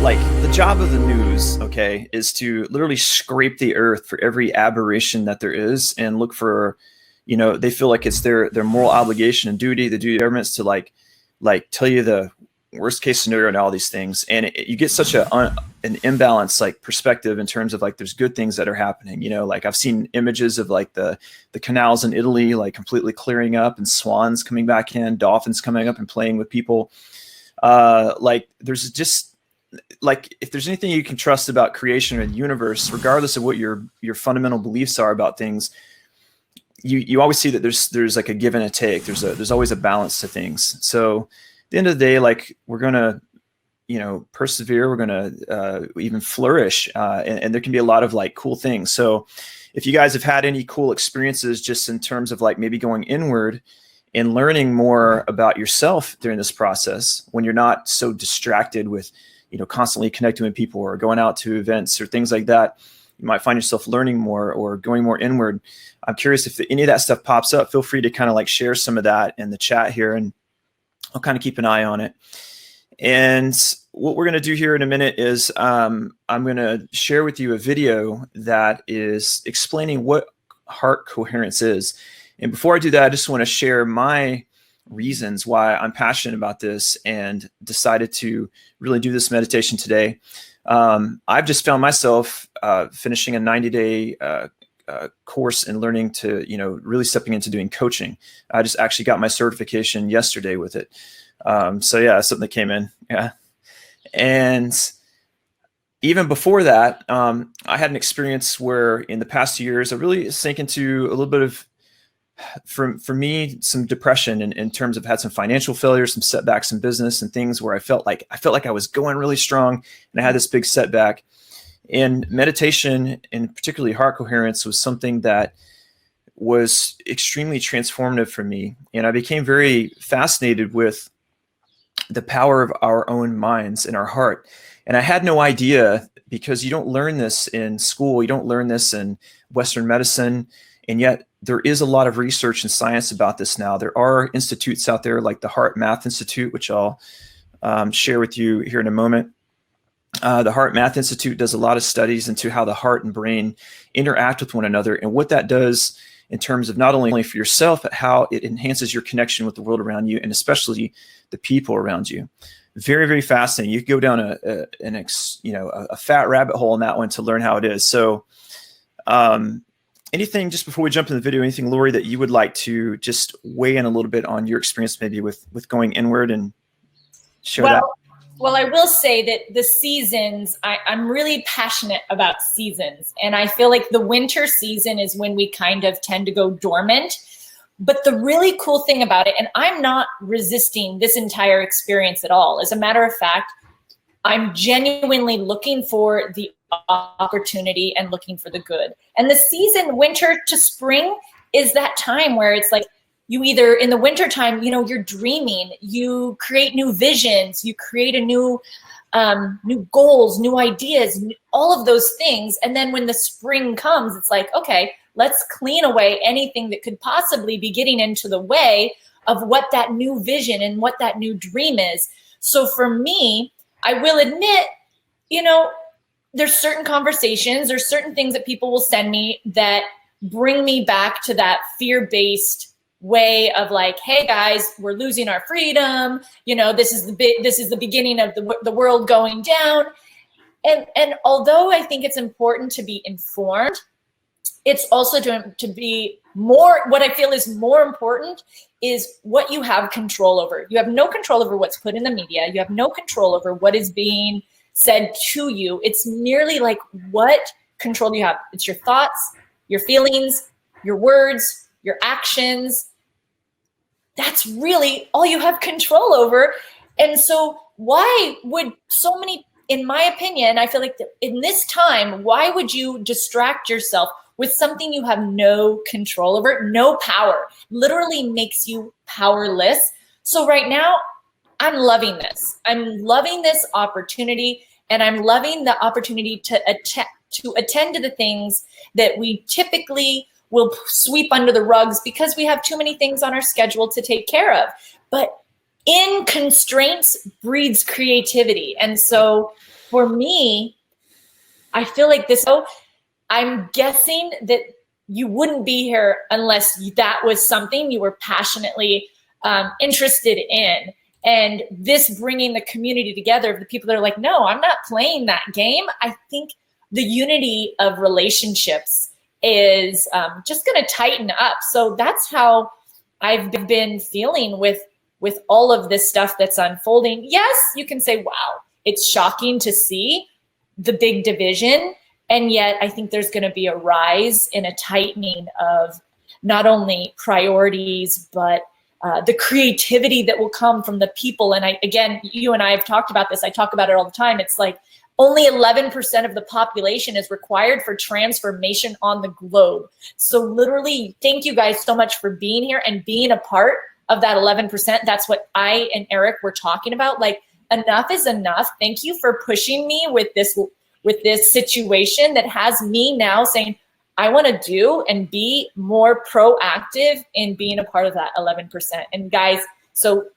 like the job of the news, okay, is to literally scrape the earth for every aberration that there is and look for, they feel like it's their moral obligation and duty, the duty of governments to like tell you the worst case scenario and all these things. And you get such an imbalanced like perspective in terms of like there's good things that are happening. Like I've seen images of like the canals in Italy like completely clearing up and swans coming back in, dolphins coming up and playing with people. Like there's just like if there's anything you can trust about creation or the universe, regardless of what your fundamental beliefs are about things, you always see that there's like a give and a take. There's always a balance to things. So at the end of the day, like we're gonna persevere, we're gonna even flourish, and there can be a lot of like cool things. So if you guys have had any cool experiences just in terms of like maybe going inward and learning more about yourself during this process, when you're not so distracted with constantly connecting with people or going out to events or things like that, you might find yourself learning more or going more inward. I'm curious if any of that stuff pops up. Feel free to kind of like share some of that in the chat here, and I'll kind of keep an eye on it. And what we're going to do here in a minute is I'm going to share with you a video that is explaining what heart coherence is. And before I do that, I just want to share my reasons why I'm passionate about this and decided to really do this meditation today. I've just found myself finishing a 90-day course and learning to, really stepping into doing coaching. I just actually got my certification yesterday with it. So yeah, something that came in. Yeah. And even before that, I had an experience where in the past 2 years, I really sank into a little bit of, for me, some depression in terms of had some financial failures, some setbacks in business and things where I felt like I was going really strong and I had this big setback. And meditation, and particularly heart coherence, was something that was extremely transformative for me. And I became very fascinated with the power of our own minds and our heart. And I had no idea, because you don't learn this in school, you don't learn this in Western medicine, and yet there is a lot of research and science about this now. There are institutes out there like the Heart Math Institute, which I'll share with you here in a moment. The Heart Math Institute does a lot of studies into how the heart and brain interact with one another and what that does in terms of not only for yourself, but how it enhances your connection with the world around you and especially the people around you. Very, very fascinating. You could go down a fat rabbit hole in that one to learn how it is. So anything, just before we jump in the video, anything, Lori, that you would like to just weigh in a little bit on your experience maybe with going inward and share that? Well, I will say that the seasons, I'm really passionate about seasons. And I feel like the winter season is when we kind of tend to go dormant. But the really cool thing about it, and I'm not resisting this entire experience at all. As a matter of fact, I'm genuinely looking for the opportunity and looking for the good. And the season, winter to spring, is that time where it's like, you either in the winter time, you're dreaming, you create new visions, you create a new goals, new ideas, all of those things. And then when the spring comes, it's like, okay, let's clean away anything that could possibly be getting into the way of what that new vision and what that new dream is. So for me, I will admit, there's certain conversations, there's certain things that people will send me that bring me back to that fear-based way of like, hey guys, we're losing our freedom. This is the beginning of the world going down. And although I think it's important to be informed, it's also to be more, what I feel is more important is what you have control over. You have no control over what's put in the media. You have no control over what is being said to you. It's merely like what control do you have? It's your thoughts, your feelings, your words, your actions. That's really all you have control over. And so why would so many, in my opinion, I feel like in this time, why would you distract yourself with something you have no control over? No power. Literally makes you powerless. So right now, I'm loving this. I'm loving this opportunity, and I'm loving the opportunity to attend to the things that we typically will sweep under the rugs because we have too many things on our schedule to take care of. But in constraints breeds creativity. And so For me, I feel like I'm guessing that you wouldn't be here unless that was something you were passionately interested in. And this bringing the community together of the people that are like, no, I'm not playing that game. I think the unity of relationships is just going to tighten up. So that's how I've been feeling with all of this stuff that's unfolding. Yes, you can say, wow, it's shocking to see the big division. And yet I think there's going to be a rise in a tightening of not only priorities, but the creativity that will come from the people. And again, you and I have talked about this. I talk about it all the time. It's like only 11% of the population is required for transformation on the globe. So literally, thank you guys so much for being here and being a part of that 11%. That's what I and Eric were talking about. Like, enough is enough. Thank you for pushing me with this situation that has me now saying, I want to do and be more proactive in being a part of that 11%. And guys, so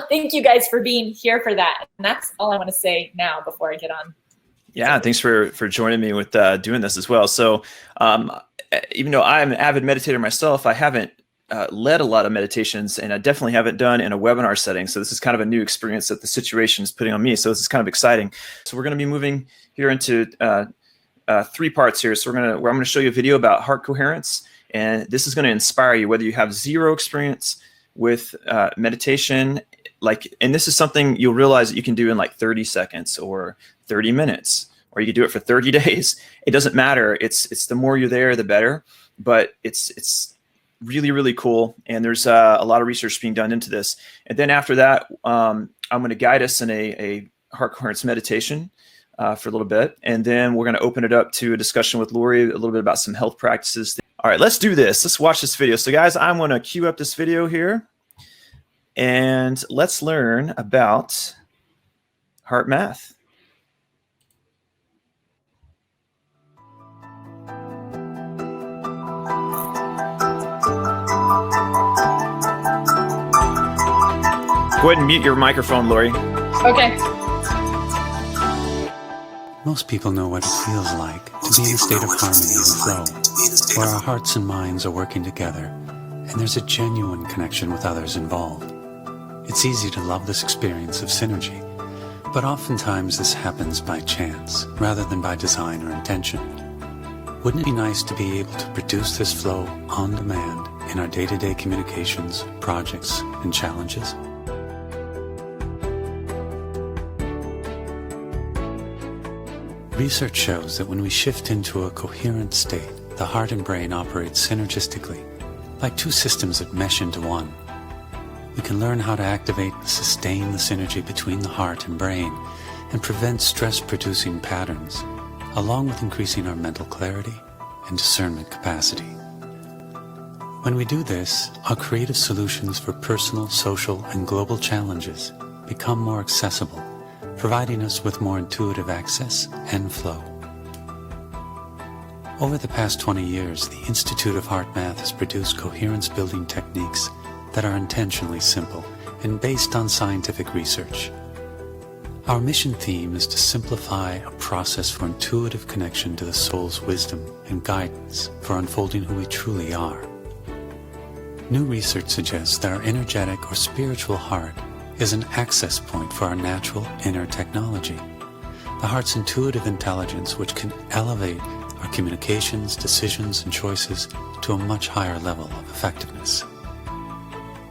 thank you guys for being here for that. And that's all I want to say now before I get on. Yeah, thanks for joining me with doing this as well. So even though I'm an avid meditator myself, I haven't led a lot of meditations, and I definitely haven't done in a webinar setting. So this is kind of a new experience that the situation is putting on me. So this is kind of exciting. So we're going to be moving here into 3 parts here. So I'm going to show you a video about heart coherence, and this is going to inspire you whether you have zero experience with meditation, and this is something you'll realize that you can do in like 30 seconds or 30 minutes, or you can do it for 30 days. It doesn't matter. It's the more you're there, the better. But it's really, really cool. And there's a lot of research being done into this. And then after that, I'm going to guide us in a heart coherence meditation for a little bit. And then we're going to open it up to a discussion with Lori, a little bit about some health practices. All right, let's do this. Let's watch this video. So guys, I'm going to queue up this video here, and let's learn about heart math. Go ahead and mute your microphone, Lori. Okay. Most people know what it feels like to be in a state of harmony and flow, where our hearts and minds are working together, and there's a genuine connection with others involved. It's easy to love this experience of synergy, but oftentimes this happens by chance, rather than by design or intention. Wouldn't it be nice to be able to produce this flow on demand in our day-to-day communications, projects, and challenges? Research shows that when we shift into a coherent state, the heart and brain operate synergistically, like 2 systems that mesh into one. We can learn how to activate and sustain the synergy between the heart and brain and prevent stress-producing patterns, along with increasing our mental clarity and discernment capacity. When we do this, our creative solutions for personal, social, and global challenges become more accessible, providing us with more intuitive access and flow. Over the past 20 years, the Institute of Heart Math has produced coherence-building techniques that are intentionally simple and based on scientific research. Our mission theme is to simplify a process for intuitive connection to the soul's wisdom and guidance for unfolding who we truly are. New research suggests that our energetic or spiritual heart is an access point for our natural inner technology, the heart's intuitive intelligence, which can elevate our communications, decisions, and choices to a much higher level of effectiveness.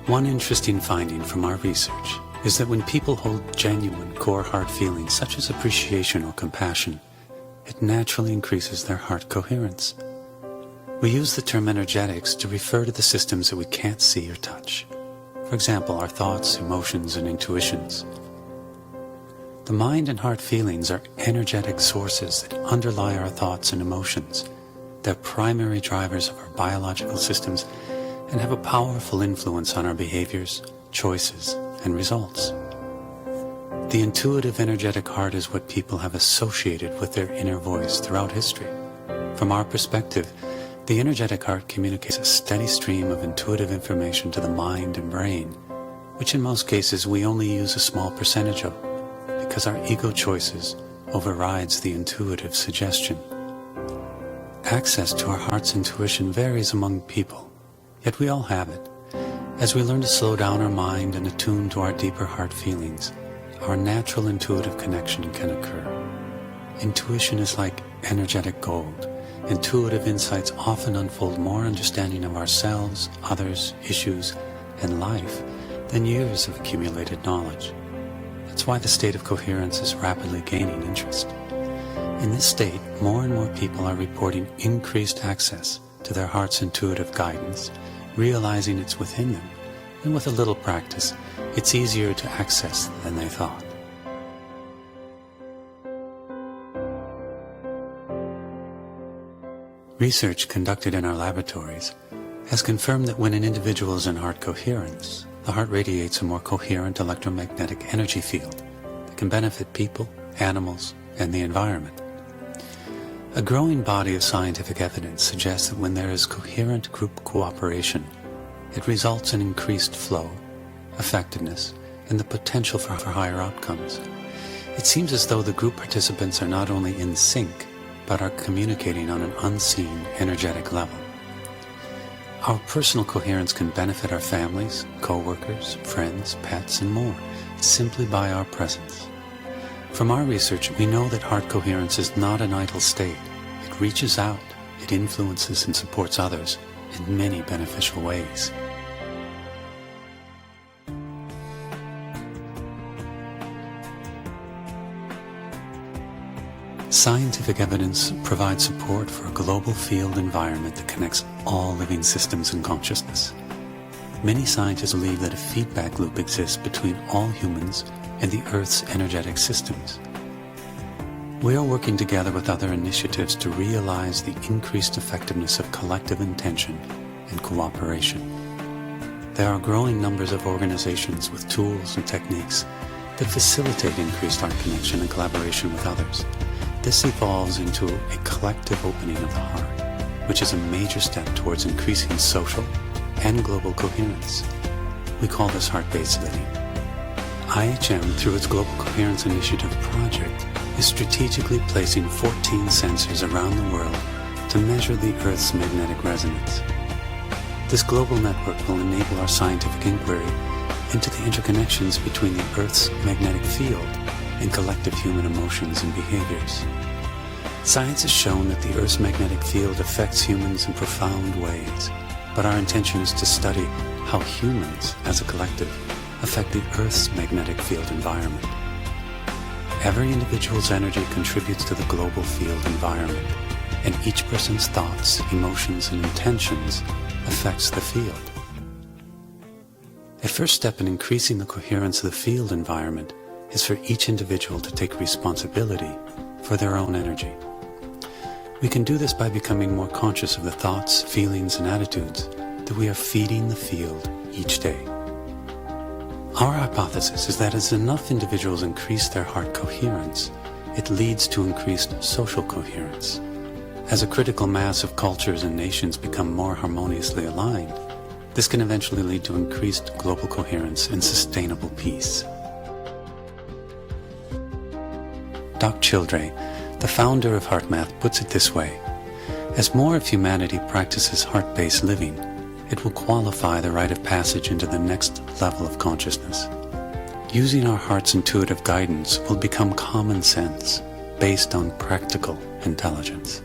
One interesting finding from our research is that when people hold genuine core heart feelings such as appreciation or compassion, it naturally increases their heart coherence. We use the term energetics to refer to the systems that we can't see or touch. For example, our thoughts, emotions, and intuitions. The mind and heart feelings are energetic sources that underlie our thoughts and emotions. They're primary drivers of our biological systems and have a powerful influence on our behaviors, choices, and results. The intuitive, energetic heart is what people have associated with their inner voice throughout history. From our perspective, the energetic heart communicates a steady stream of intuitive information to the mind and brain, which in most cases we only use a small percentage of, because our ego choices overrides the intuitive suggestion. Access to our heart's intuition varies among people, yet we all have it. As we learn to slow down our mind and attune to our deeper heart feelings, our natural intuitive connection can occur. Intuition is like energetic gold. Intuitive insights often unfold more understanding of ourselves, others, issues, and life than years of accumulated knowledge. That's why the state of coherence is rapidly gaining interest. In this state, more and more people are reporting increased access to their heart's intuitive guidance, realizing it's within them, and with a little practice, it's easier to access than they thought. Research conducted in our laboratories has confirmed that when an individual is in heart coherence, the heart radiates a more coherent electromagnetic energy field that can benefit people, animals, and the environment. A growing body of scientific evidence suggests that when there is coherent group cooperation, it results in increased flow, effectiveness, and the potential for higher outcomes. It seems as though the group participants are not only in sync, but are communicating on an unseen energetic level. Our personal coherence can benefit our families, co-workers, friends, pets, and more, simply by our presence. From our research, we know that heart coherence is not an idle state. It reaches out, it influences and supports others in many beneficial ways. Scientific evidence provides support for a global field environment that connects all living systems and consciousness. Many scientists believe that a feedback loop exists between all humans and the Earth's energetic systems. We are working together with other initiatives to realize the increased effectiveness of collective intention and cooperation. There are growing numbers of organizations with tools and techniques that facilitate increased heart connection and collaboration with others. This evolves into a collective opening of the heart, which is a major step towards increasing social and global coherence. We call this heart-based living. IHM, through its Global Coherence Initiative project, is strategically placing 14 sensors around the world to measure the Earth's magnetic resonance. This global network will enable our scientific inquiry into the interconnections between the Earth's magnetic field and collective human emotions and behaviors. Science has shown that the Earth's magnetic field affects humans in profound ways, but our intention is to study how humans, as a collective, affect the Earth's magnetic field environment. Every individual's energy contributes to the global field environment, and each person's thoughts, emotions, and intentions affects the field. A first step in increasing the coherence of the field environment is for each individual to take responsibility for their own energy. We can do this by becoming more conscious of the thoughts, feelings, and attitudes that we are feeding the field each day. Our hypothesis is that as enough individuals increase their heart coherence, it leads to increased social coherence. As a critical mass of cultures and nations become more harmoniously aligned, this can eventually lead to increased global coherence and sustainable peace. Doc Childre, the founder of HeartMath, puts it this way: as more of humanity practices heart-based living, it will qualify the rite of passage into the next level of consciousness. Using our heart's intuitive guidance will become common sense based on practical intelligence.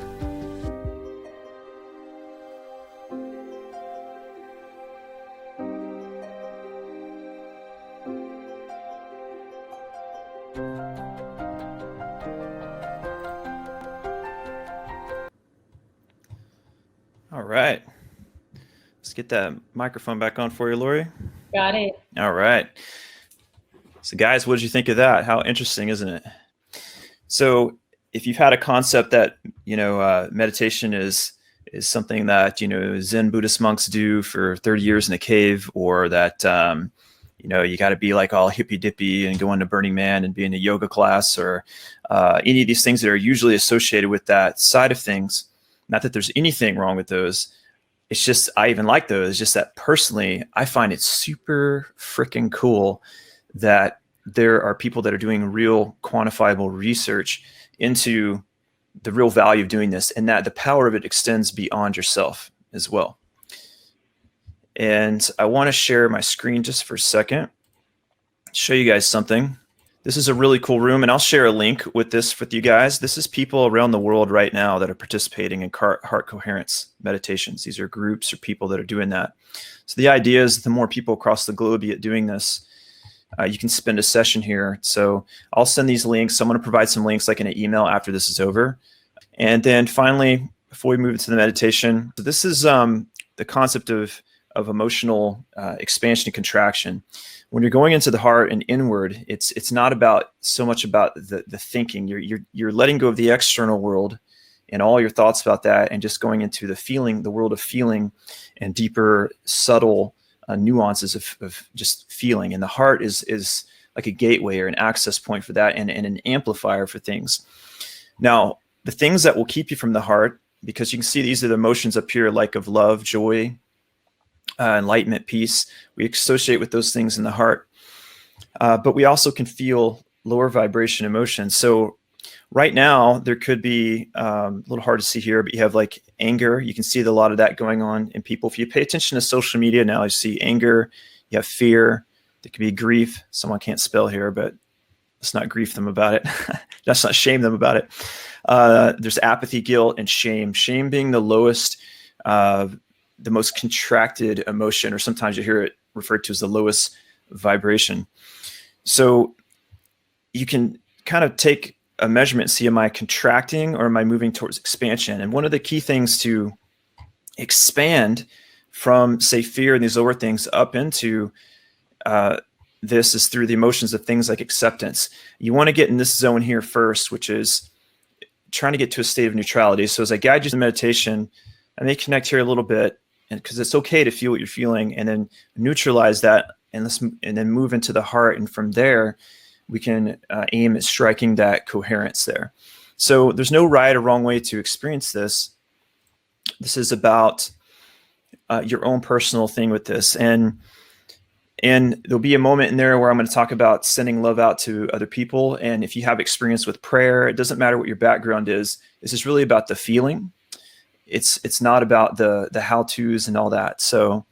All right. Let's get that microphone back on for you, Lori. Got it. All right. So guys, what did you think of that? How interesting, isn't it? So if you've had a concept that, meditation is something that, Zen Buddhist monks do for 30 years in a cave, or that, you got to be like all hippy dippy and go into Burning Man and be in a yoga class, or any of these things that are usually associated with that side of things. Not that there's anything wrong with those. It's just, I even like those. It's just that personally, I find it super freaking cool that there are people that are doing real quantifiable research into the real value of doing this, and that the power of it extends beyond yourself as well. And I want to share my screen just for a second, show you guys something. This is a really cool room, and I'll share a link with this with you guys. This is people around the world right now that are participating in heart coherence meditations. These are groups or people that are doing that. So the idea is the more people across the globe get doing this, you can spend a session here. So I'll send these links. I'm going to provide some links like in an email after this is over. And then finally, before we move into the meditation, so this is the concept of emotional expansion and contraction. When you're going into the heart and inward, it's not about so much about the thinking. You're letting go of the external world and all your thoughts about that, and just going into the feeling, the world of feeling, and deeper, subtle nuances of just feeling. And the heart is like a gateway or an access point for that, and an amplifier for things. Now, the things that will keep you from the heart, because you can see these are the emotions up here, like of love, joy, enlightenment, peace. We associate with those things in the heart, but we also can feel lower vibration emotions. So right now there could be a little hard to see here, but you have like anger. You can see a lot of that going on in people. If you pay attention to social media now, you see anger, you have fear, there could be grief. Someone can't spell here, but let's not grief them about it. Let's not shame them about it. There's apathy, guilt, and shame. Shame being the lowest, the most contracted emotion, or sometimes you hear it referred to as the lowest vibration. So you can kind of take a measurement and see, am I contracting or am I moving towards expansion? And one of the key things to expand from, say, fear and these lower things up into this is through the emotions of things like acceptance. You want to get in this zone here first, which is trying to get to a state of neutrality. So as I guide you to meditation, I may connect here a little bit, and because it's okay to feel what you're feeling, and then neutralize that, and then move into the heart, and from there we can aim at striking that coherence there. So there's no right or wrong way to experience this. This is about your own personal thing with this, and there'll be a moment in there where I'm going to talk about sending love out to other people. And if you have experience with prayer, it doesn't matter what your background is. This is really about the feeling. It's not about the how-tos and all that. So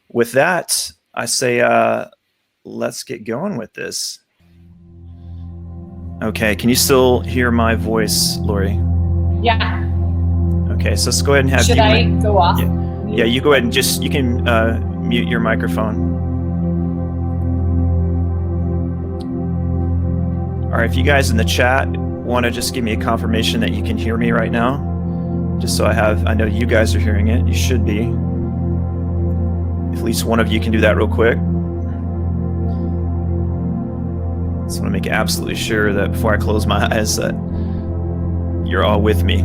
with that, I say, let's get going with this. Okay. Can you still hear my voice, Lori? Yeah. Okay. So let's go ahead and have Should I go off? Yeah, you go ahead and you can mute your microphone. All right. If you guys in the chat want to just give me a confirmation that you can hear me right now, just so I know you guys are hearing it. You should be. If at least one of you can do that real quick. Just want to make absolutely sure that before I close my eyes that you're all with me.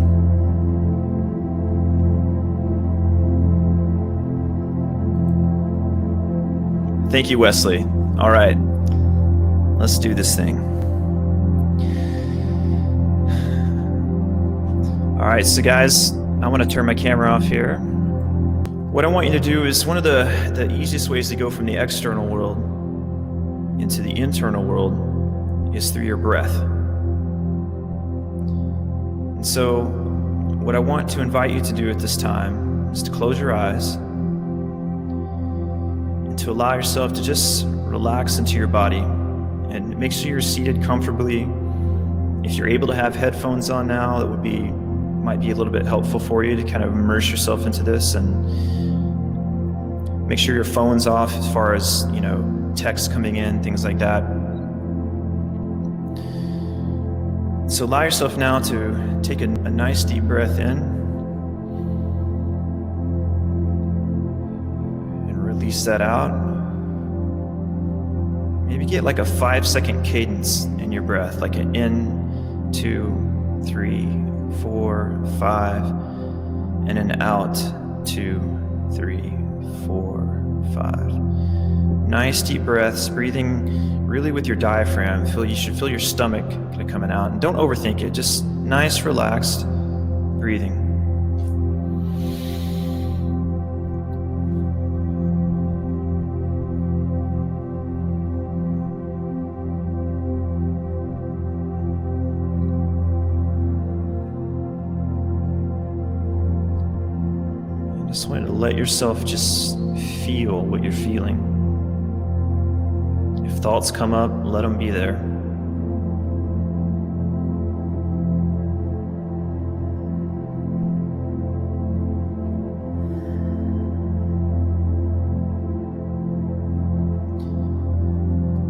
Thank you, Wesley. All right, let's do this thing. All right, so guys, I want to turn my camera off here. What I want you to do is, one of the easiest ways to go from the external world into the internal world is through your breath. And so what I want to invite you to do at this time is to close your eyes and to allow yourself to just relax into your body, and make sure you're seated comfortably. If you're able to have headphones on now, that might be a little bit helpful for you to kind of immerse yourself into this, and make sure your phone's off as far as, text coming in, things like that. So allow yourself now to take a nice deep breath in and release that out. Maybe get like a 5-second cadence in your breath, like an in, 2, 3, 4, 5, and an out, 2, 3, 4, 5. Nice deep breaths, breathing really with your diaphragm. You should feel your stomach kind of coming out, and don't overthink it. Just nice, relaxed breathing. Just want to let yourself just feel what you're feeling. If thoughts come up, let them be there.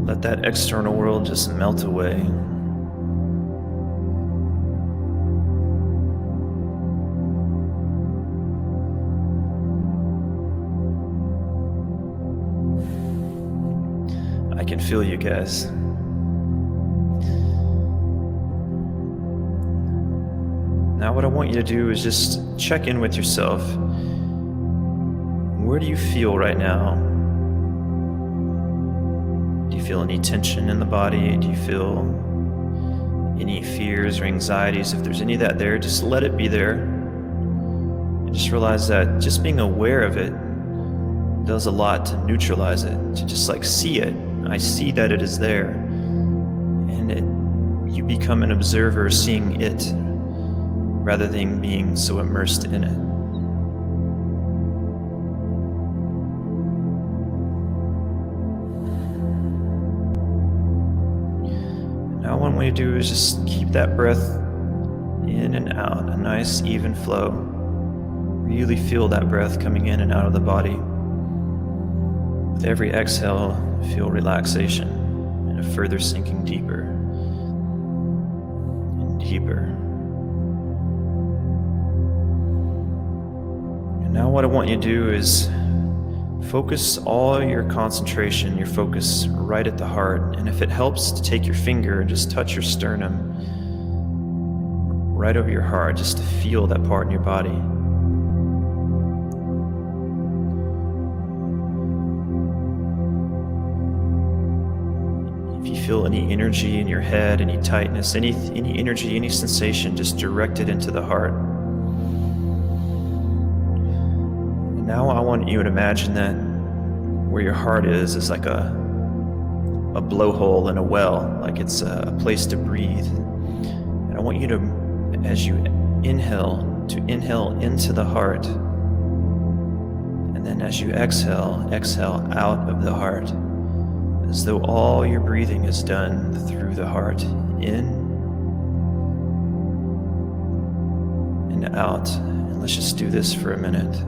Let that external world just melt away. I can feel you guys. Now what I want you to do is just check in with yourself. Where do you feel right now? Do you feel any tension in the body? Do you feel any fears or anxieties? If there's any of that there, just let it be there. And just realize that just being aware of it does a lot to neutralize it, to just like see it. I see that it is there, and you become an observer seeing it rather than being so immersed in it. Now one way to do is just keep that breath in and out, a nice even flow. Really feel that breath coming in and out of the body. With every exhale, feel relaxation and a further sinking deeper and deeper. And now what I want you to do is focus all your concentration, your focus right at the heart. And if it helps to take your finger and just touch your sternum right over your heart, just to feel that part in your body. Feel any energy in your head, any tightness, any energy, any sensation, just direct it into the heart. And now I want you to imagine that where your heart is like a blowhole in a well, like it's a place to breathe. And I want you to, as you inhale, to inhale into the heart. And then as you exhale out of the heart, as though all your breathing is done through the heart, in and out. And let's just do this for a minute.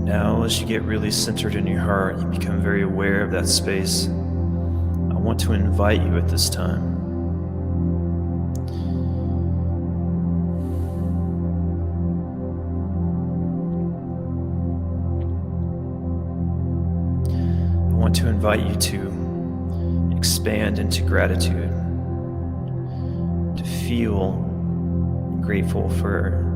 Now, as you get really centered in your heart, you become very aware of that space. I want to invite you at this time. I want to invite you to expand into gratitude, to feel grateful for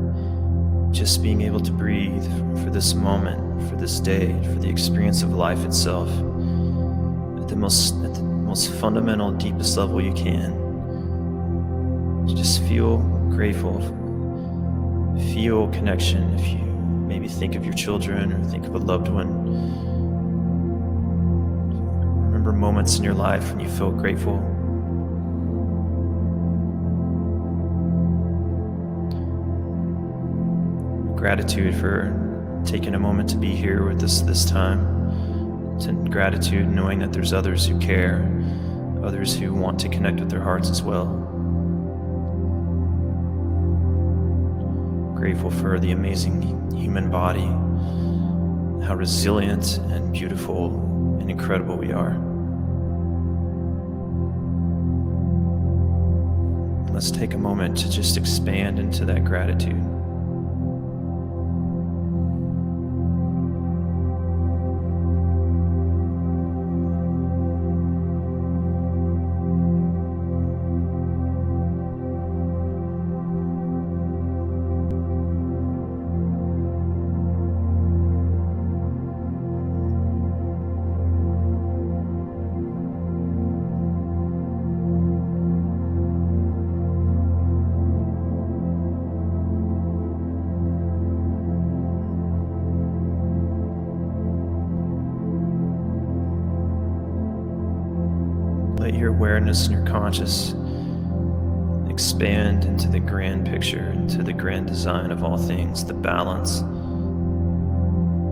just being able to breathe, for this moment, for this day, for the experience of life itself, at the most fundamental, deepest level you can. Just feel grateful, feel connection. If you maybe think of your children or think of a loved one, remember moments in your life when you felt grateful. Gratitude for taking a moment to be here with us this time. And gratitude knowing that there's others who care, others who want to connect with their hearts as well. Grateful for the amazing human body, how resilient and beautiful and incredible we are. Let's take a moment to just expand into that gratitude. Let your awareness and your conscious expand into the grand picture, into the grand design of all things, the balance,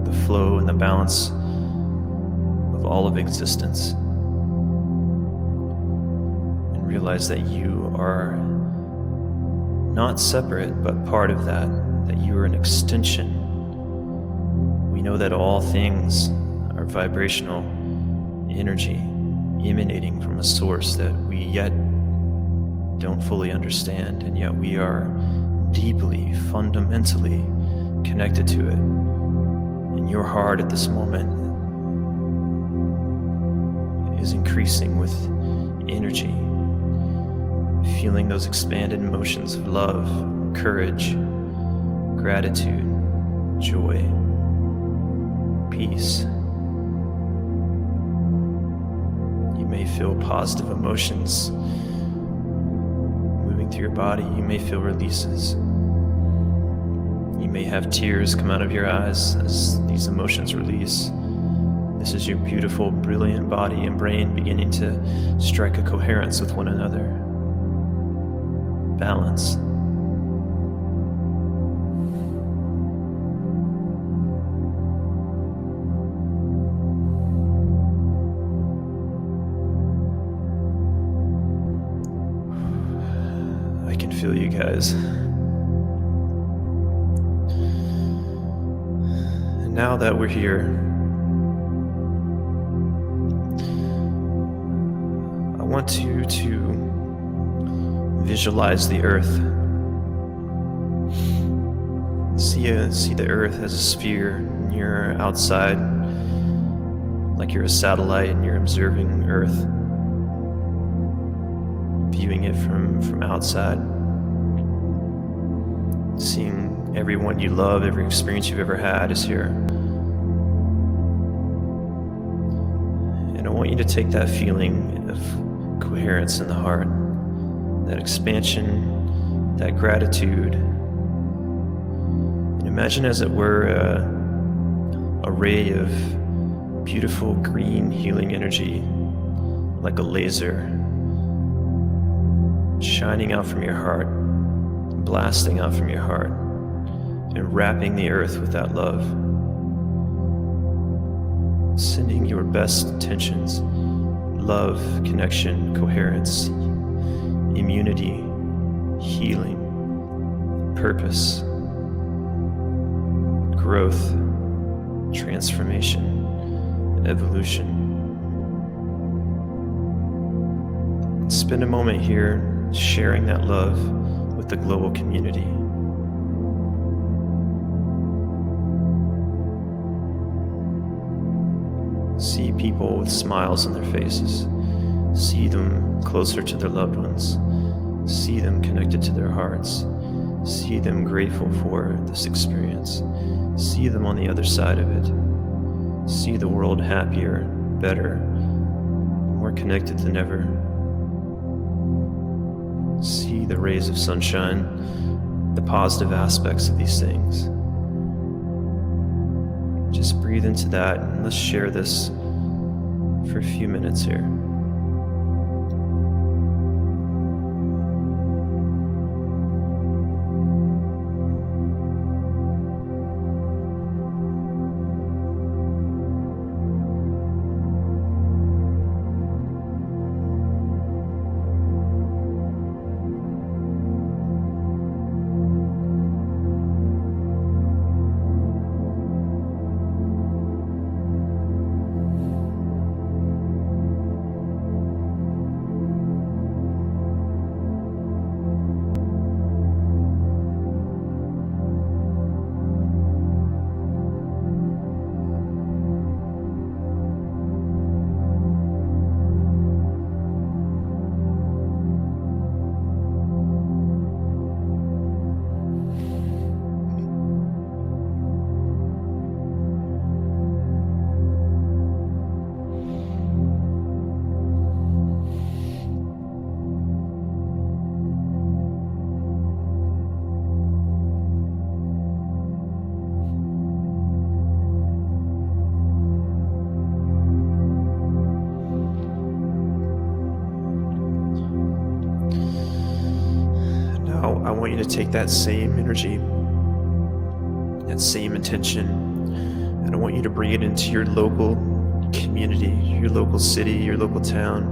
the flow and the balance of all of existence. And realize that you are not separate, but part of that you are an extension. We know that all things are vibrational energy emanating from a source that we yet don't fully understand, and yet we are deeply, fundamentally connected to it. And your heart at this moment is increasing with energy, feeling those expanded emotions of love, courage, gratitude, joy, peace. You may feel positive emotions moving through your body. You may feel releases. You may have tears come out of your eyes as these emotions release. This is your beautiful, brilliant body and brain beginning to strike a coherence with one another. Balance. I can feel you guys. And now that we're here, I want you to visualize the earth. See the earth as a sphere, and you're outside, like you're a satellite and you're observing earth, viewing it from outside, seeing everyone you love, every experience you've ever had is here. And I want you to take that feeling of coherence in the heart, that expansion, that gratitude, and imagine as it were a ray of beautiful green healing energy, like a laser, shining out from your heart, blasting out from your heart, and wrapping the earth with that love, sending your best intentions, love, connection, coherence, immunity, healing, purpose, growth, transformation, evolution. Spend a moment here sharing that love with the global community. See people with smiles on their faces. See them closer to their loved ones. See them connected to their hearts. See them grateful for this experience. See them on the other side of it. See the world happier, better, more connected than ever. See the rays of sunshine, the positive aspects of these things. Just breathe into that, and let's share this for a few minutes here. you to take that same energy, that same intention, and I want you to bring it into your local community, your local city, your local town.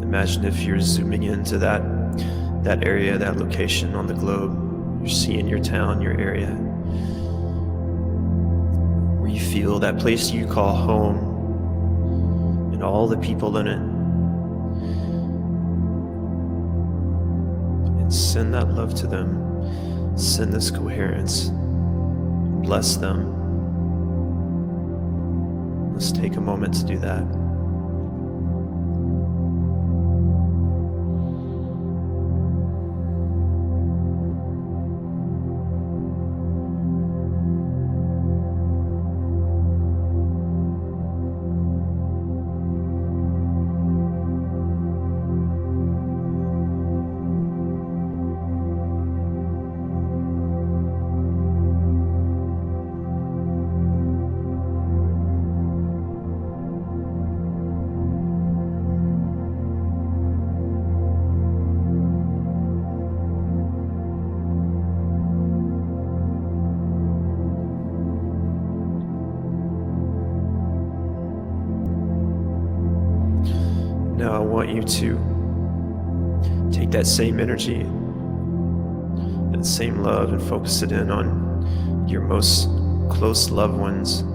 Imagine if you're zooming into that area, that location on the globe. You're seeing your town, your area, where you feel that place you call home and all the people in it. And send that love to them. Send this coherence. Bless them. Let's take a moment to do that. Now I want you to take that same energy, that same love, and focus it in on your most close loved ones,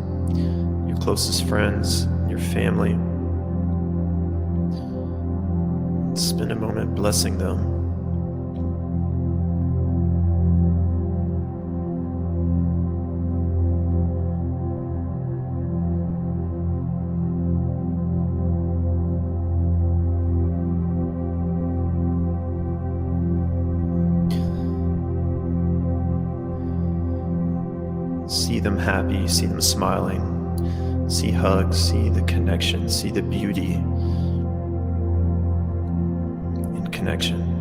your closest friends, your family. Spend a moment blessing them. See them happy, see them smiling, see hugs, see the connection, see the beauty in connection.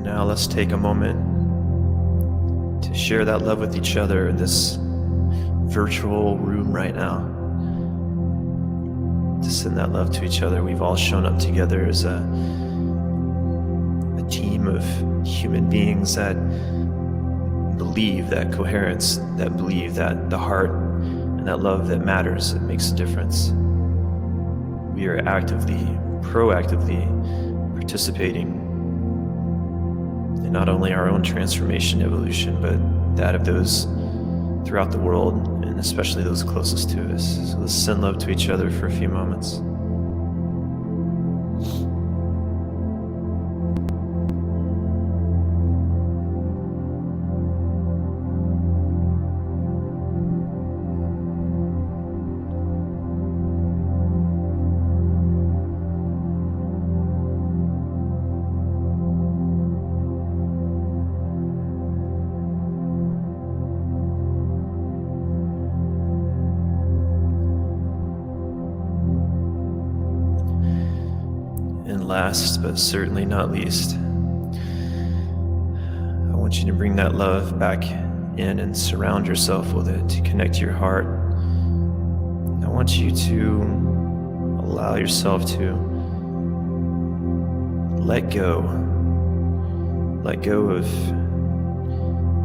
Now let's take a moment to share that love with each other in this virtual room right now. To send that love to each other. We've all shown up together as a team of human beings that believe that coherence, that believe that the heart and that love that matters, it makes a difference. We are proactively participating in not only our own transformation, evolution, but that of those throughout the world, and especially those closest to us. So let's send love to each other for a few moments. And last, but certainly not least, I want you to bring that love back in and surround yourself with it to connect to your heart. I want you to allow yourself to let go of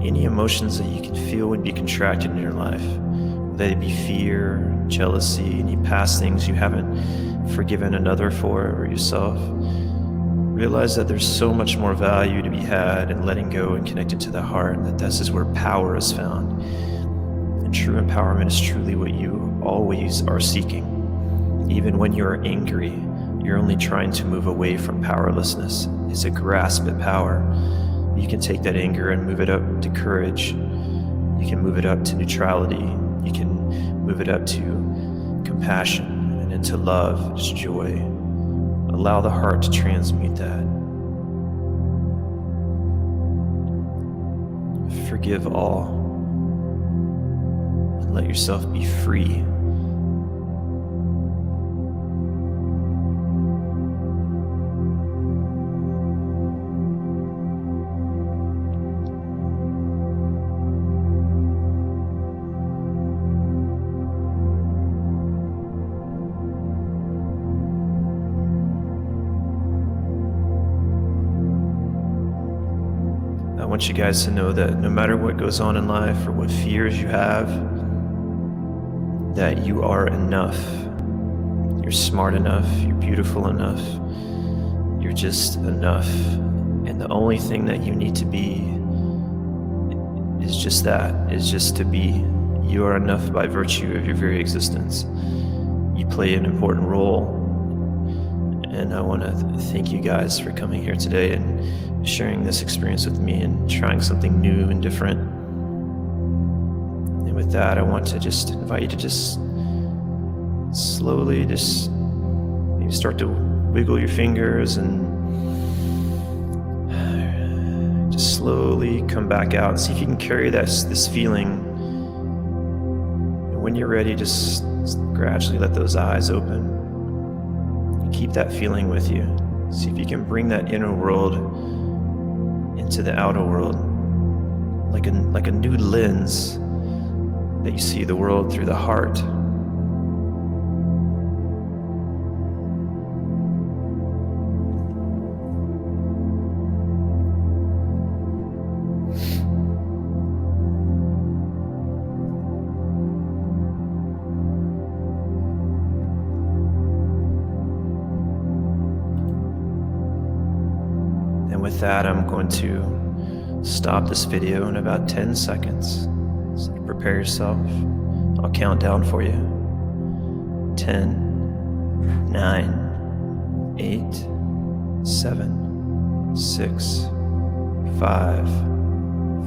any emotions that you can feel would be contracted in your life, whether it be fear, jealousy, any past things you haven't forgiven another for or yourself. Realize that there's so much more value to be had in letting go and connecting to the heart, and that this is where power is found. And true empowerment is truly what you always are seeking. Even when you're angry, you're only trying to move away from powerlessness. It's a grasp at power. You can take that anger and move it up to courage. You can move it up to neutrality. You can move it up to compassion and into love, just joy. Allow the heart to transmute that. Forgive all. And let yourself be free. I want you guys to know that no matter what goes on in life or what fears you have, that you are enough. You're smart enough. You're beautiful enough. You're just enough. And the only thing that you need to be is just that, is just to be. You are enough by virtue of your very existence. You play an important role. And I want to thank you guys for coming here today and sharing this experience with me and trying something new and different. And with that, I want to just invite you to just slowly just maybe start to wiggle your fingers and just slowly come back out and see if you can carry this feeling. And when you're ready, just gradually let those eyes open. Keep that feeling with you. See if you can bring that inner world into the outer world, like a new lens that you see the world through the heart. With that, I'm going to stop this video in about 10 seconds. So prepare yourself. I'll count down for you. 10, 9, 8, 7, 6, 5,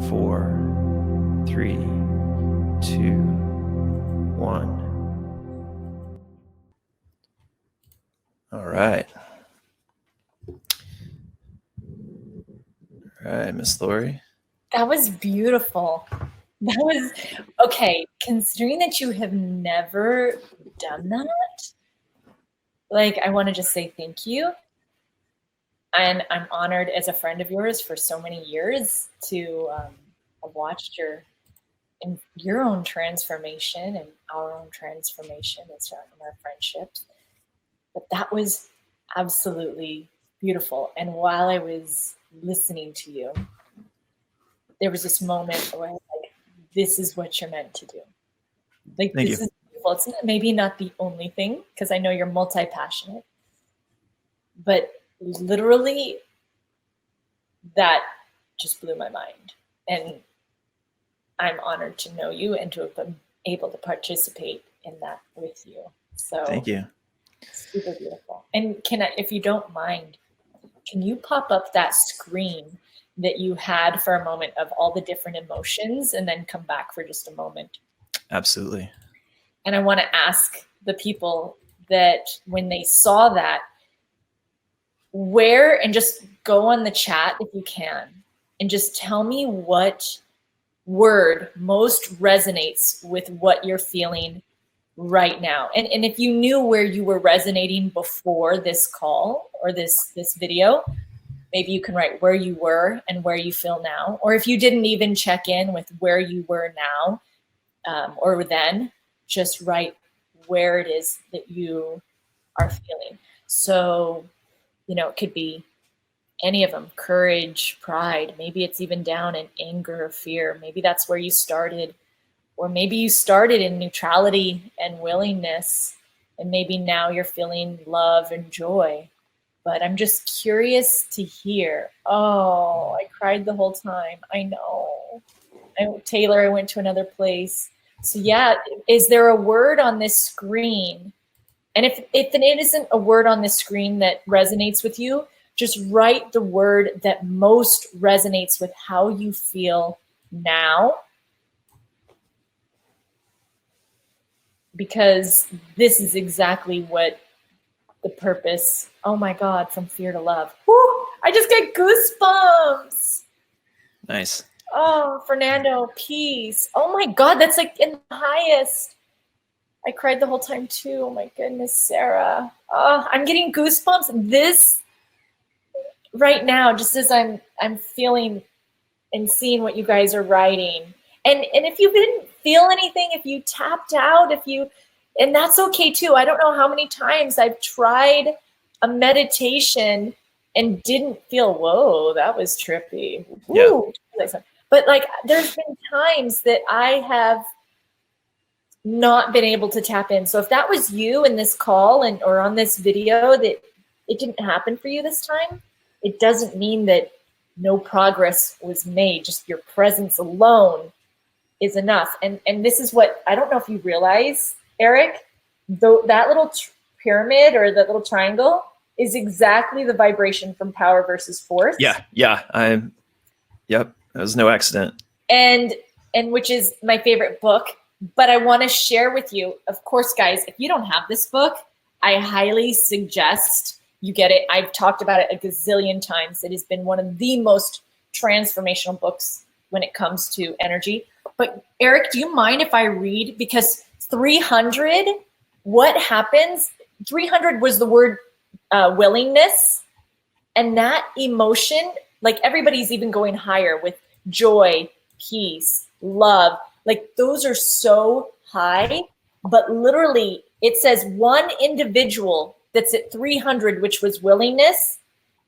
4, 3, 2, 1. All right. All right, Miss Lori. That was beautiful. That was okay. Considering that you have never done that, like, I want to just say thank you. And I'm honored as a friend of yours for so many years to have watched your own transformation and our own transformation in our friendships. But that was absolutely beautiful. And while I was listening to you, there was this moment where I was like, this is what you're meant to do. Like, Thank this you. is beautiful. It's maybe not the only thing, because I know you're multi-passionate, but literally that just blew my mind. And I'm honored to know you and to have been able to participate in that with you. So Thank you. super beautiful. And can I, if you don't mind, can you pop up that screen that you had for a moment of all the different emotions and then come back for just a moment? Absolutely. And I want to ask the people that when they saw that, where, and just go on the chat if you can, and just tell me what word most resonates with what you're feeling right now. And if you knew where you were resonating before this call or this video, maybe you can write where you were and where you feel now. Or if you didn't even check in with where you were now or then, just write where it is that you are feeling. So, you know, it could be any of them: courage, pride. Maybe it's even down in anger or fear. Maybe that's where you started. Or maybe you started in neutrality and willingness, and maybe now you're feeling love and joy. But I'm just curious to hear. Oh, I cried the whole time. I know. Taylor, I went to another place. So yeah, is there a word on this screen? And if it isn't a word on this screen that resonates with you, just write the word that most resonates with how you feel now. Because this is exactly what the purpose. Oh my God, from fear to love. Woo! I just got goosebumps. Nice. Oh, Fernando, peace. Oh my God, that's like in the highest. I cried the whole time too. Oh my goodness, Sarah. Oh, I'm getting goosebumps. This right now, just as I'm feeling and seeing what you guys are writing. And if you didn't feel anything, if you tapped out, and that's okay too. I don't know how many times I've tried a meditation and didn't feel, whoa, that was trippy. Woo. Yeah. But like, there's been times that I have not been able to tap in. So if that was you in this call or on this video that it didn't happen for you this time, it doesn't mean that no progress was made. Just your presence alone is enough. And this is what, I don't know if you realize, Eric, though that little pyramid or that little triangle is exactly the vibration from power versus force. Yeah. Yep. That was no accident. And which is my favorite book. But I want to share with you, of course, guys, if you don't have this book, I highly suggest you get it. I've talked about it a gazillion times. It has been one of the most transformational books when it comes to energy. But Eric, do you mind if I read? Because 300, what happens? 300 was the word willingness. And that emotion, like everybody's even going higher with joy, peace, love. Like those are so high, but literally it says one individual that's at 300, which was willingness,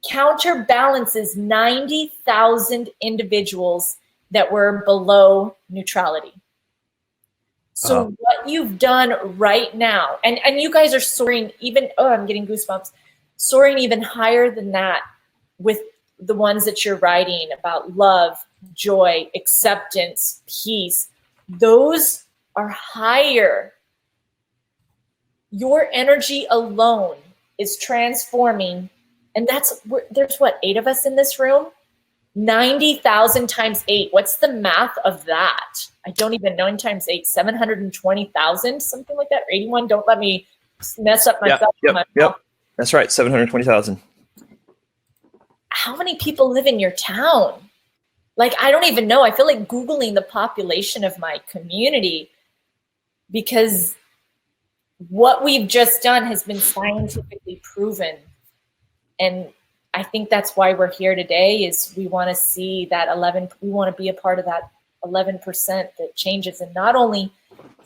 counterbalances 90,000 individuals that were below neutrality. So what you've done right now, and you guys are soaring even, I'm getting goosebumps, soaring even higher than that with the ones that you're writing about love, joy, acceptance, peace. Those are higher. Your energy alone is transforming. And there's what, 8 of us in this room? 90,000 times 8. What's the math of that? I don't even know. 9 times 8, 720,000, something like that. Or 81. Don't let me mess up myself. Yep. That's right. 720,000. How many people live in your town? Like, I don't even know. I feel like Googling the population of my community, because what we've just done has been scientifically proven. And I think that's why we're here today, is we want to see that we want to be a part of that 11% that changes. And not only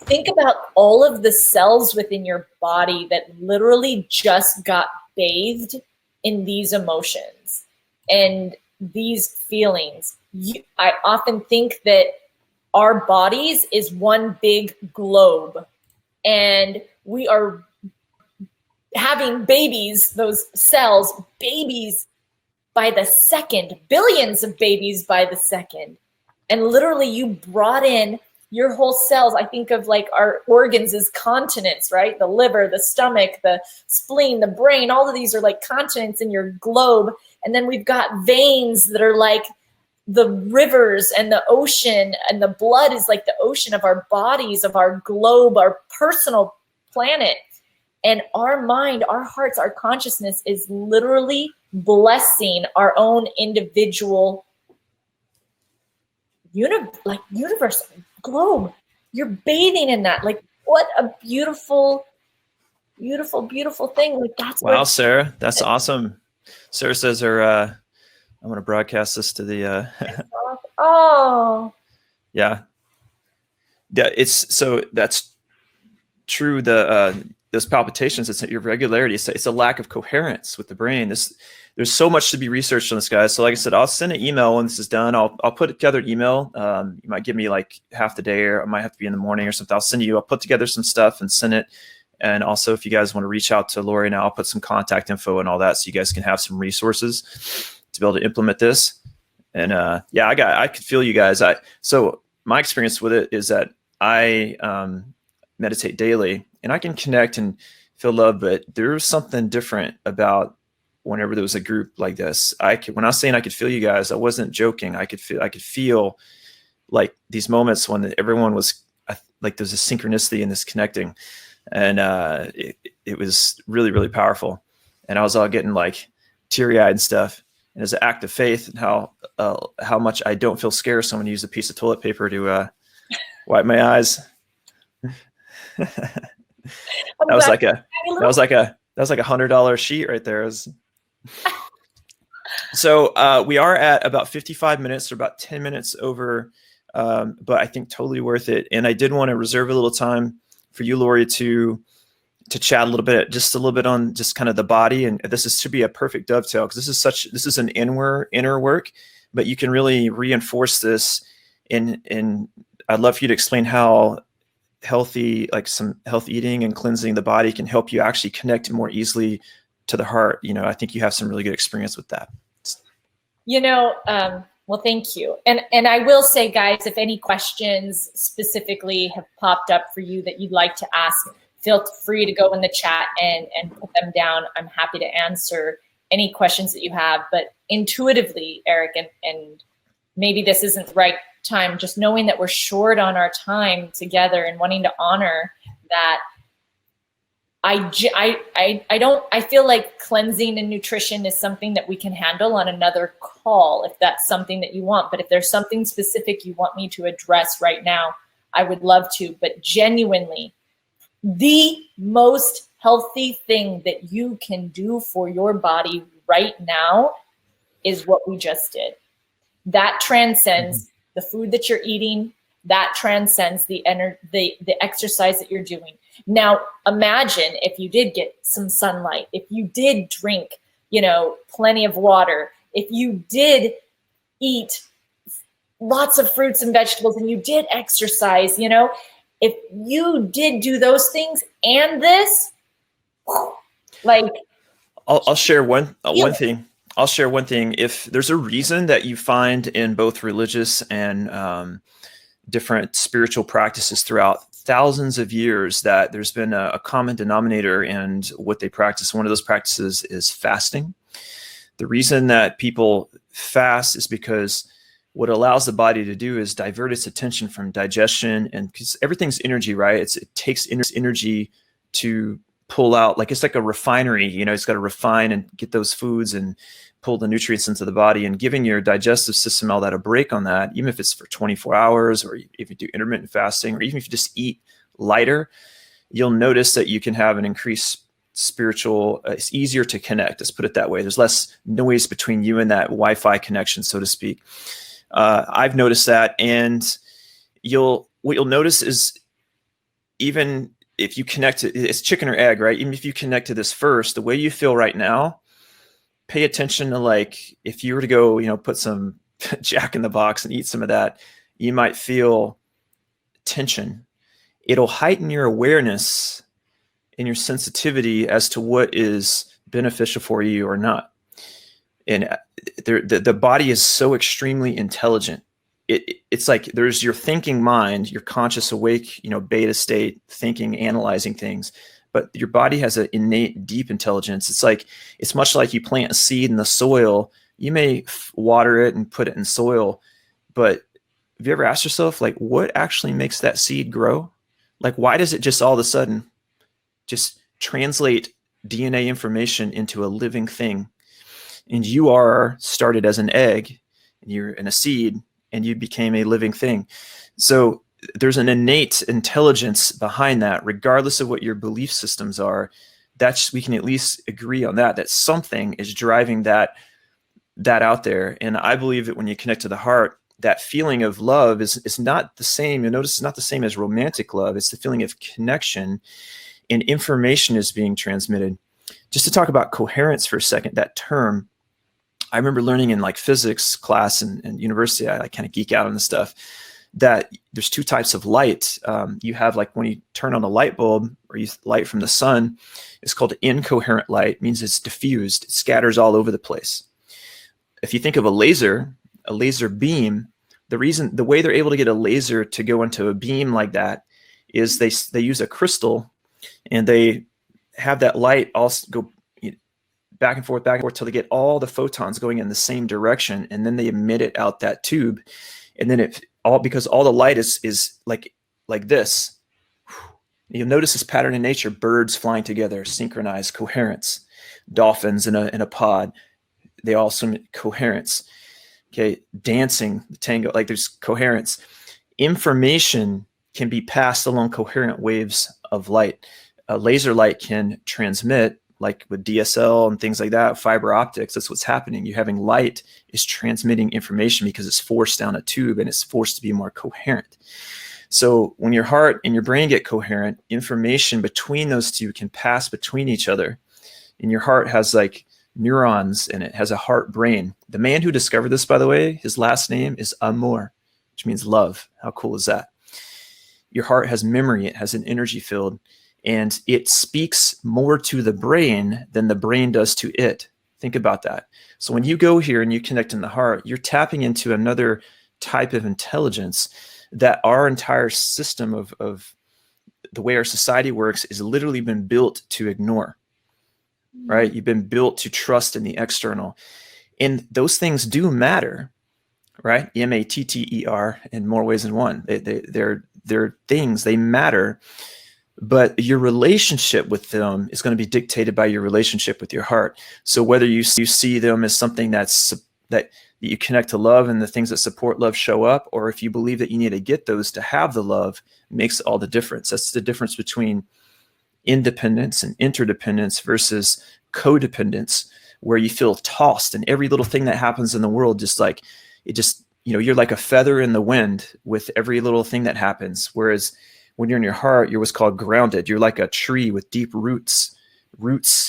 think about all of the cells within your body that literally just got bathed in these emotions and these feelings. I often think that our bodies is one big globe, and we are having babies, those cells, babies by the second, billions of babies by the second. And literally you brought in your whole cells. I think of like our organs as continents, right? The liver, the stomach, the spleen, the brain, all of these are like continents in your globe. And then we've got veins that are like the rivers and the ocean, and the blood is like the ocean of our bodies, of our globe, our personal planet. And our mind, our hearts, our consciousness is literally blessing our own individual universe, globe. You're bathing in that. Like, what a beautiful, beautiful, beautiful thing. Like, that's wow, Sarah, that's awesome. Sarah says I'm going to broadcast this to the yeah, that's true. Those palpitations, it's irregularity. It's a lack of coherence with the brain. There's so much to be researched on this, guys. So like I said, I'll send an email when this is done. I'll put together an email. You might give me like half the day, or I might have to be in the morning or something. I'll put together some stuff and send it. And also, if you guys want to reach out to Lori now, I'll put some contact info and all that, so you guys can have some resources to be able to implement this. And I could feel you guys. So my experience with it is that I meditate daily, and I can connect and feel love, but there's something different about whenever there was a group like this. When I was saying I could feel you guys, I wasn't joking. I could feel like these moments when everyone was like, there's a synchronicity in this connecting. And it was really, really powerful. And I was all getting like teary-eyed and stuff. And as an act of faith, and how much I don't feel scared, someone used a piece of toilet paper to wipe my eyes. that was like a $100 sheet right there. So we are at about 55 minutes, or about 10 minutes over, but I think totally worth it. And I did want to reserve a little time for you, Lori, to chat a little bit on just kind of the body. And should be a perfect dovetail, because this is an inner work, but you can really reinforce this. And I'd love for you to explain how healthy, like some health eating and cleansing the body, can help you actually connect more easily to the heart. I think you have some really good experience with that. Well, thank you. And I will say, guys, if any questions specifically have popped up for you that you'd like to ask, feel free to go in the chat and put them down. I'm happy to answer any questions that you have. But intuitively, Eric, and maybe this isn't the right time, just knowing that we're short on our time together and wanting to honor that, I feel like cleansing and nutrition is something that we can handle on another call, if that's something that you want. But if there's something specific you want me to address right now, I would love to. But genuinely, the most healthy thing that you can do for your body right now is what we just did. That transcends the food that you're eating. That transcends the exercise that you're doing. Now, imagine if you did get some sunlight, if you did drink, plenty of water, if you did eat lots of fruits and vegetables, and you did exercise, if you did do those things and this, like, I'll share one thing. I'll share one thing. If there's a reason that you find in both religious and different spiritual practices throughout thousands of years that there's been a common denominator in what they practice, one of those practices is fasting. The reason that people fast is because what allows the body to do is divert its attention from digestion, and because everything's energy, right? It takes energy to pull out, like it's like a refinery, it's got to refine and get those foods and pull the nutrients into the body, and giving your digestive system all that a break on that, even if it's for 24 hours, or if you do intermittent fasting, or even if you just eat lighter, you'll notice that you can have an increased spiritual, it's easier to connect. Let's put it that way. There's less noise between you and that Wi-Fi connection, so to speak. I've noticed that. And what you'll notice is, even if you connect to, it's chicken or egg, right? Even if you connect to this first, the way you feel right now, pay attention to, like, if you were to go, put some Jack in the Box and eat some of that, you might feel tension. It'll heighten your awareness and your sensitivity as to what is beneficial for you or not. And the body is so extremely intelligent. It's like there's your thinking mind, your conscious awake, beta state thinking, analyzing things. But your body has an innate deep intelligence. It's much like you plant a seed in the soil. You may water it and put it in soil, but have you ever asked yourself, like, what actually makes that seed grow? Like, why does it just all of a sudden just translate DNA information into a living thing? And you are started as an egg, and you're in a seed, and you became a living thing. So there's an innate intelligence behind that, regardless of what your belief systems are. We can at least agree on that something is driving that out there. And I believe that when you connect to the heart, that feeling of love is not the same. You'll notice it's not the same as romantic love. It's the feeling of connection, and information is being transmitted. Just to talk about coherence for a second, that term, I remember learning in like physics class and university, I kind of geek out on this stuff, that there's two types of light. You have, like, when you turn on a light bulb or use light from the sun, it's called incoherent light. It means it's diffused. It scatters all over the place. If you think of a laser beam, the way they're able to get a laser to go into a beam like that is they use a crystal, and they have that light also go back and forth till they get all the photons going in the same direction, and then they emit it out that tube. And then because all the light is like this, You'll notice this pattern in nature: birds flying together, synchronized, coherence. Dolphins in a pod, they also coherence. Okay, dancing, tango, like there's coherence. Information can be passed along coherent waves of light. Laser light can transmit, like with DSL and things like that, fiber optics. That's what's happening. You're having light is transmitting information because it's forced down a tube and it's forced to be more coherent. So when your heart and your brain get coherent, information between those two can pass between each other. And your heart has like neurons in it, has a heart brain. The man who discovered this, by the way, his last name is Amor, which means love. How cool is that? Your heart has memory. It has an energy field, and it speaks more to the brain than the brain does to it. Think about that. So when you go here and you connect in the heart, you're tapping into another type of intelligence that our entire system of the way our society works is literally been built to ignore, right? You've been built to trust in the external. And those things do matter, right? M-A-T-T-E-R in more ways than one. They're things, they matter, but your relationship with them is going to be dictated by your relationship with your heart. So whether you see them as something that you connect to love and the things that support love show up, or if you believe that you need to get those to have the love, makes all the difference. That's the difference between independence and interdependence versus codependence, where you feel tossed and every little thing that happens in the world, you're like a feather in the wind with every little thing that happens. Whereas when you're in your heart, you're what's called grounded. You're like a tree with deep roots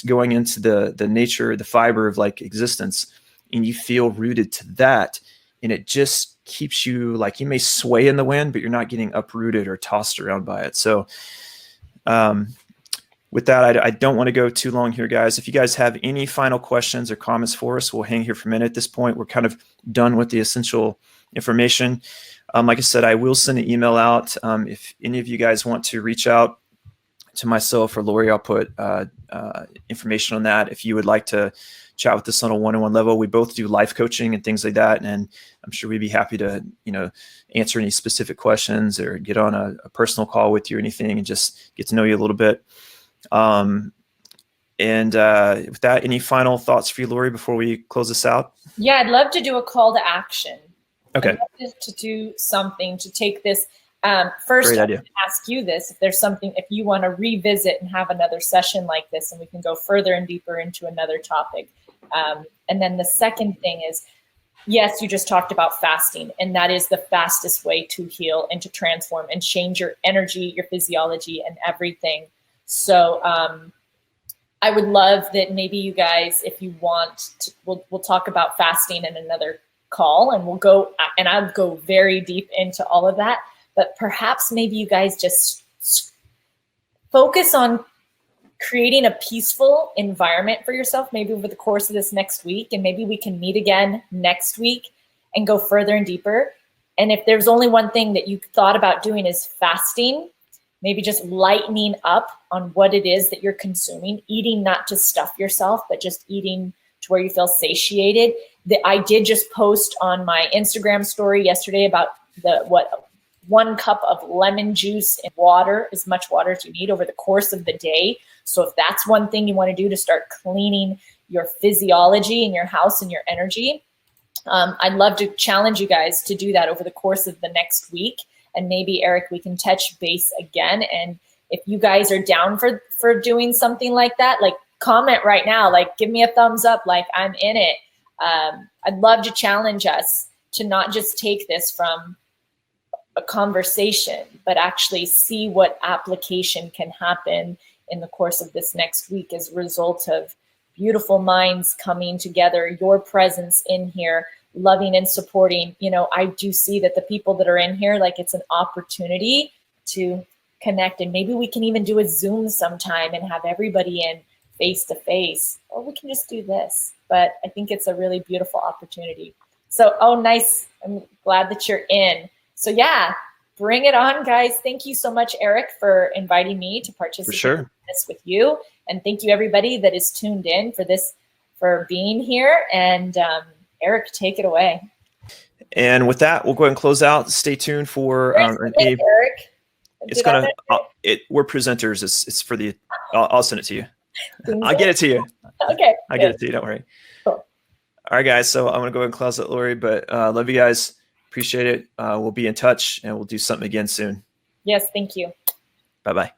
going into the nature, the fiber of like existence. And you feel rooted to that. And it just keeps you, like, you may sway in the wind, but you're not getting uprooted or tossed around by it. So, with that, I don't want to go too long here, guys. If you guys have any final questions or comments for us, we'll hang here for a minute. At this point, we're kind of done with the essential information. Like I said, I will send an email out. If any of you guys want to reach out to myself or Lori, I'll put information on that. If you would like to chat with us on a one-on-one level, we both do life coaching and things like that. And I'm sure we'd be happy to, answer any specific questions or get on a personal call with you or anything and just get to know you a little bit. With that, any final thoughts for you, Lori, before we close this out? Yeah, I'd love to do a call to action. Okay. I'd love to do something to take this. First, Great I idea. would ask you this: if there's something, if you want to revisit and have another session like this, and we can go further and deeper into another topic. And then the second thing is, yes, you just talked about fasting, and that is the fastest way to heal and to transform and change your energy, your physiology, and everything. So I would love that maybe you guys, if you want to, we'll talk about fasting in another call, and I'll go very deep into all of that. But perhaps maybe you guys just focus on creating a peaceful environment for yourself, maybe over the course of this next week, and maybe we can meet again next week and go further and deeper. And if there's only one thing that you thought about doing is fasting, maybe just lightening up on what it is that you're consuming, eating not to stuff yourself, but just eating to where you feel satiated. I did just post on my Instagram story yesterday about 1 cup of lemon juice and water, as much water as you need over the course of the day. So if that's one thing you want to do to start cleaning your physiology in your house and your energy, I'd love to challenge you guys to do that over the course of the next week. And maybe, Eric, we can touch base again. And if you guys are down for doing something like that, like, comment right now, like, give me a thumbs up, like, I'm in it. I'd love to challenge us to not just take this from a conversation, but actually see what application can happen in the course of this next week as a result of beautiful minds coming together, your presence in here, loving and supporting. I do see that the people that are in here, like, it's an opportunity to connect, and maybe we can even do a Zoom sometime and have everybody in face to face, or we can just do this. But I think it's a really beautiful opportunity. So, nice. I'm glad that you're in. So yeah, bring it on, guys. Thank you so much, Eric, for inviting me to participate in this with you. And thank you, everybody that is tuned in for being here. And Eric, take it away. And with that, we'll go ahead and close out. Stay tuned for Eric. It's gonna. We're presenters. It's for the. I'll send it to you. I'll get it to you. Okay. I'll get it to you. Don't worry. Cool. All right, guys. So I'm gonna go ahead and close it, Lori. But love you guys. Appreciate it. We'll be in touch, and we'll do something again soon. Yes. Thank you. Bye bye.